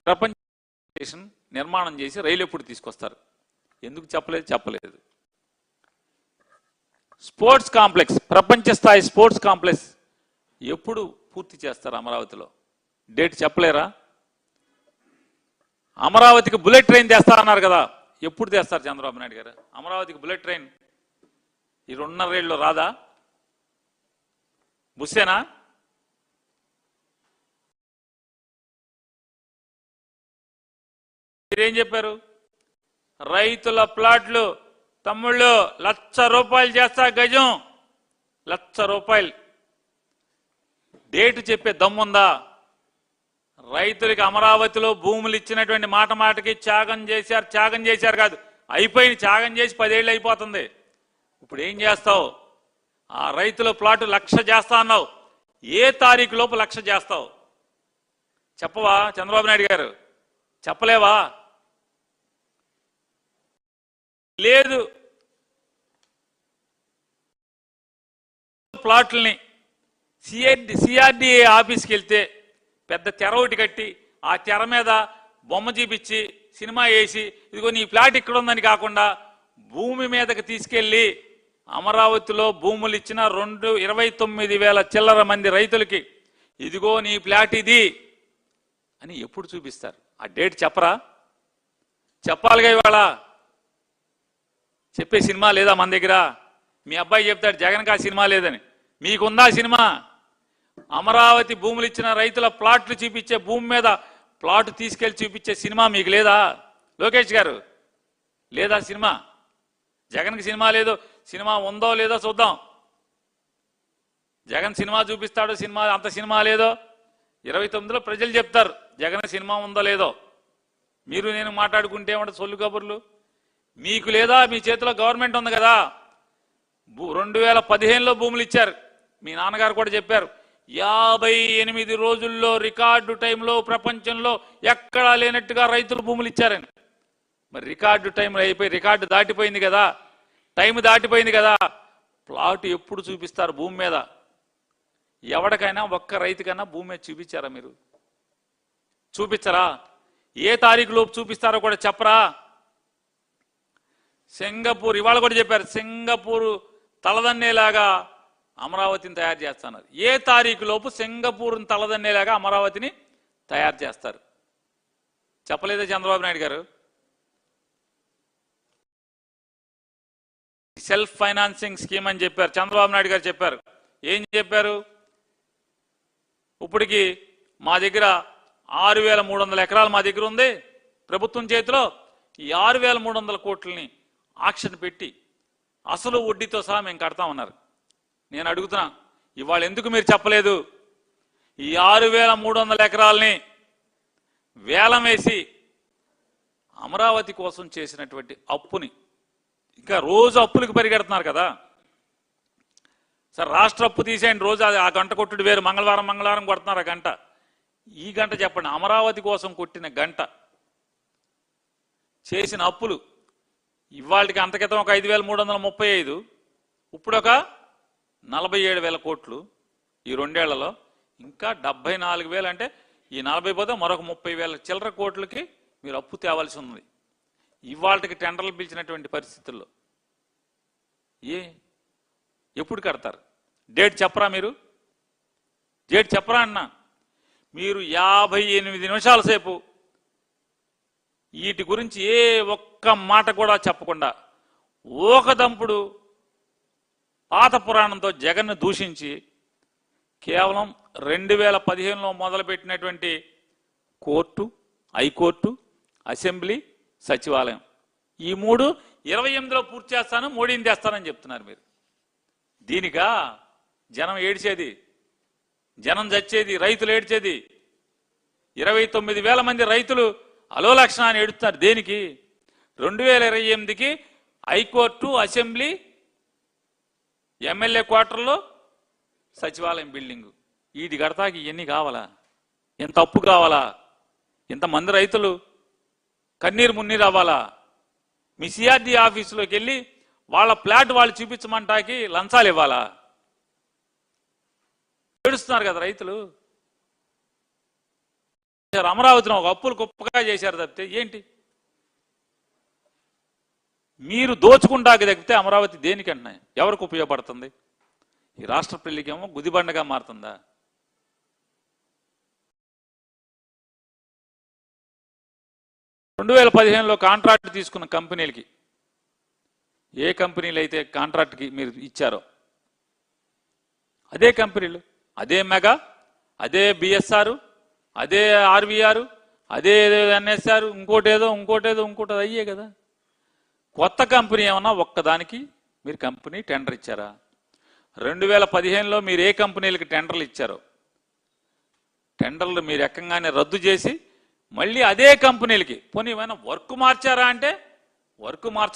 ప్రపంచ నిర్మాణం చేసి రైలు ఎప్పుడు తీసుకొస్తారు? ఎందుకు చెప్పలేదు. స్పోర్ట్స్ కాంప్లెక్స్, ప్రపంచ స్థాయి స్పోర్ట్స్ కాంప్లెక్స్ ఎప్పుడు పూర్తి చేస్తారు అమరావతిలో? డేట్ చెప్పలేరా? అమరావతికి బుల్లెట్ ట్రైన్ తెస్తారన్నారు కదా, ఎప్పుడు తెస్తారు చంద్రబాబు నాయుడు గారు? అమరావతికి బుల్లెట్ ట్రైన్ ఈ 2.5 ఏళ్ళలో రాదా? బుస్సేనా? మీరేం చెప్పారు? రైతుల ప్లాట్లు తమ్ముళ్ళు ₹1,00,000 చేస్తా గజం, ₹1,00,000. డేటు చెప్పే దమ్ముందా? రైతులకి అమరావతిలో భూములు ఇచ్చినటువంటి మాటకి త్యాగం చేశారు కాదు, అయిపోయింది. త్యాగం చేసి 10 ఏళ్ళు అయిపోతుంది. ఇప్పుడు ఏం చేస్తావు? ఆ రైతుల ప్లాటు 1,00,000 చేస్తా అన్నావు, ఏ తారీఖు లోపు 1,00,000 చేస్తావు? చెప్పవా చంద్రబాబు నాయుడు గారు? చెప్పలేవా? లేదు. ప్లాట్లని సిఆర్డిఏ ఆఫీస్కి వెళ్తే పెద్ద తెర ఒకటి కట్టి ఆ తెర మీద బొమ్మ చూపించి సినిమా వేసి ఇదిగో నీ ప్లాట్ ఇక్కడ ఉందని కాకుండా భూమి మీదకి తీసుకెళ్లి అమరావతిలో భూములు ఇచ్చిన 29,000 చిల్లర మంది రైతులకి ఇదిగో నీ ప్లాట్ ఇది అని ఎప్పుడు చూపిస్తారు? ఆ డేట్ చెప్పరా? చెప్పాలిగా. ఇవాళ చెప్పే సినిమా లేదా మన దగ్గర? మీ అబ్బాయి చెప్తాడు జగన్కి ఆ సినిమా లేదని. మీకుందా సినిమా? అమరావతి భూములు ఇచ్చిన రైతుల ప్లాట్లు చూపించే, భూమి మీద ప్లాట్ తీసుకెళ్లి చూపించే సినిమా మీకు లేదా లోకేష్ గారు? లేదా సినిమా? జగన్కి సినిమా లేదు. సినిమా ఉందో లేదో చూద్దాం. జగన్ సినిమా చూపిస్తాడు, సినిమా అంత సినిమా లేదో 29లో ప్రజలు చెప్తారు జగన్ సినిమా ఉందో లేదో. మీరు నేను మాట్లాడుకుంటే ఏమంటే సొల్లు కబుర్లు. మీకు లేదా? మీ చేతిలో గవర్నమెంట్ ఉంది కదా. 2015లో భూములు ఇచ్చారు. మీ నాన్నగారు కూడా చెప్పారు 58 రోజుల్లో రికార్డు టైంలో ప్రపంచంలో ఎక్కడా లేనట్టుగా రైతులు భూములు ఇచ్చారని. మరి రికార్డు టైంలో అయిపోయి రికార్డు దాటిపోయింది కదా, టైం దాటిపోయింది కదా. ప్లాట్ ఎప్పుడు చూపిస్తారు భూమి మీద? ఎవరికైనా ఒక్క రైతుకైనా భూమి మీద చూపించారా మీరు? చూపించరా? ఏ తారీఖు లోపు చూపిస్తారో కూడా చెప్పరా? సింగపూర్ ఇవాళ కూడా చెప్పారు, సింగపూర్ తలదన్నేలాగా అమరావతిని తయారు చేస్తున్నారు. ఏ తారీఖు లోపు సింగపూర్ని తలదన్నేలాగా అమరావతిని తయారు చేస్తారు? చెప్పలేదా చంద్రబాబు నాయుడు గారు? సెల్ఫ్ ఫైనాన్సింగ్ స్కీమ్ అని చెప్పారు, చంద్రబాబు నాయుడు గారు చెప్పారు. ఏం చెప్పారు? ఇప్పటికి మా దగ్గర 6,300 ఎకరాలు మా దగ్గర ఉంది ప్రభుత్వం చేతిలో. ఈ 6,300 కోట్లని ఆక్షన్ పెట్టి అసలు వడ్డీతో సహా మేము కడతామన్నారు. నేను అడుగుతున్నా, ఇవాళ ఎందుకు మీరు చెప్పలేదు? ఈ 6,300 ఎకరాలని వేలం వేసి అమరావతి కోసం చేసినటువంటి అప్పుని, ఇంకా రోజు అప్పులకు పరిగెడుతున్నారు కదా సార్. రాష్ట్ర అప్పు తీసేయండి, రోజు ఆ గంట కొట్టుడు వేరు. మంగళవారం కొడుతున్నారు ఆ గంట. ఈ గంట చెప్పండి, అమరావతి కోసం కొట్టిన గంట, చేసిన అప్పులు. ఇవాళకి అంత క్రితం ఒక 5,335, ఇప్పుడు ఒక 47,000 కోట్లు ఈ 2 ఏళ్లలో. ఇంకా 74,000 అంటే ఈ 40 పోతే మరొక 30,000 చిల్లర కోట్లకి మీరు అప్పు తేవాల్సి ఉంది ఇవాళకి టెండర్లు పిలిచినటువంటి పరిస్థితుల్లో. ఎప్పుడు కడతారు? డేట్ చెప్పరా మీరు? డేట్ చెప్పరా అన్నా? మీరు 58 నిమిషాల సేపు వీటి గురించి ఏ ఒక్క మాట కూడా చెప్పకుండా ఓకదంపుడు పాత పురాణంతో జగన్ను దూషించి కేవలం 2015లో మొదలుపెట్టినటువంటి కోర్టు, హైకోర్టు, అసెంబ్లీ, సచివాలయం, ఈ 3 28లో పూర్తి చేస్తాను, మోడీని తెస్తానని చెప్తున్నారు మీరు. దీనికా జనం ఏడ్చేది? జనం చచ్చేది? రైతులు ఏడ్చేది? 29,000 మంది రైతులు అలోలక్షణ అని ఏడుస్తున్నారు. దేనికి? 2028కి హైకోర్టు, అసెంబ్లీ, ఎమ్మెల్యే క్వార్టర్లో సచివాలయం బిల్డింగు. వీటి కడతాకి ఇవన్నీ కావాలా? ఎంత అప్పు కావాలా? ఇంతమంది రైతులు కన్నీరు మున్నీరు అవ్వాలా? మీ సిఆర్డి ఆఫీసులోకి వెళ్ళి వాళ్ళ ప్లాట్ వాళ్ళు చూపించమంటాకి లంచాలు ఇవ్వాలా? ఏడుస్తున్నారు కదా రైతులు. చేశారు, అమరావతిని ఒక అప్పులు కుప్పగా చేశారు తప్పితే ఏంటి? మీరు దోచుకుంటాకి తప్పితే అమరావతి దేనికంటున్నా ఎవరికి ఉపయోగపడుతుంది? ఈ రాష్ట్ర పెళ్లికేమో గుదిబండగా మారుతుందా? 2015లో కాంట్రాక్ట్ తీసుకున్న కంపెనీలకి, ఏ కంపెనీలు అయితే కాంట్రాక్ట్కి మీరు ఇచ్చారో అదే కంపెనీలు, అదే మెగా, అదే బిఎస్ఆర్, అదే ఆర్వీఆర్, అదే ఎన్ఎస్ఆర్, ఇంకోటేదో అయ్యే కదా. కొత్త కంపెనీ ఏమన్నా ఒక్కదానికి మీరు కంపెనీ టెండర్ ఇచ్చారా? 2015లో మీరు ఏ కంపెనీలకి టెండర్లు ఇచ్చారో టెండర్లు మీరు ఎక్కంగానే రద్దు చేసి మళ్ళీ అదే కంపెనీలకి పోనీ ఏమైనా వర్క్ మార్చారా అంటే వర్క్ మార్చ